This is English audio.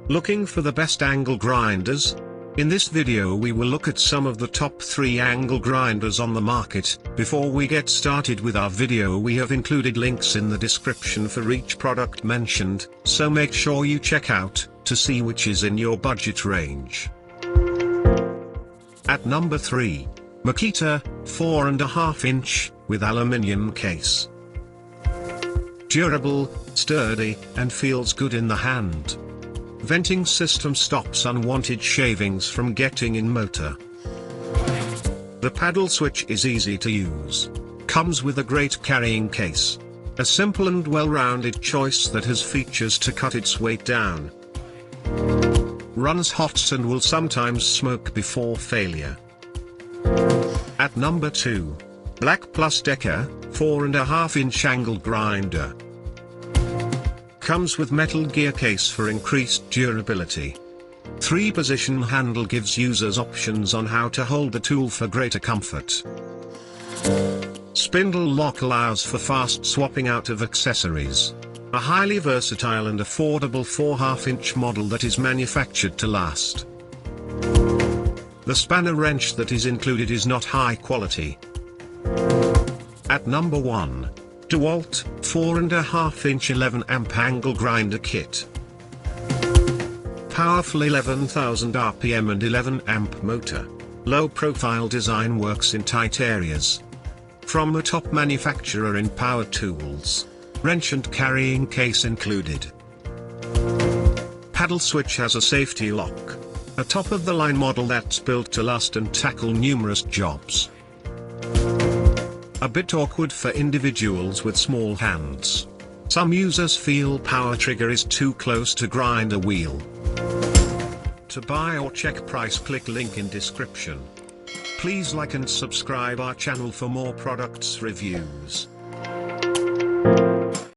Looking for the best angle grinders? In this video we will look at some of the top 3 angle grinders on the market. Before we get started with our video, we have included links in the description for each product mentioned, so make sure you check out to see which is in your budget range. At number 3, Makita 4.5-inch with aluminium case. Durable, sturdy, and feels good in the hand. Venting system stops unwanted shavings from getting in motor. The paddle switch is easy to use. Comes with a great carrying case. A simple and well-rounded choice that has features to cut its weight down. Runs hot and will sometimes smoke before failure. At number 2, BLACK+DECKER 4.5-inch angle grinder. Comes with metal gear case for increased durability. 3-position handle gives users options on how to hold the tool for greater comfort. Spindle lock allows for fast swapping out of accessories. A highly versatile and affordable 4.5-inch model that is manufactured to last. The spanner wrench that is included is not high quality. At number 1, DeWALT 4.5-inch 11-amp angle grinder kit. Powerful 11,000 RPM and 11-amp motor. Low-profile design works in tight areas. From the top manufacturer in power tools. Wrench and carrying case included. Paddle switch has a safety lock. A top-of-the-line model that's built to last and tackle numerous jobs. A bit awkward for individuals with small hands. Some users feel power trigger is too close to grind a wheel. To buy or check price, click link in description. Please like and subscribe our channel for more products reviews.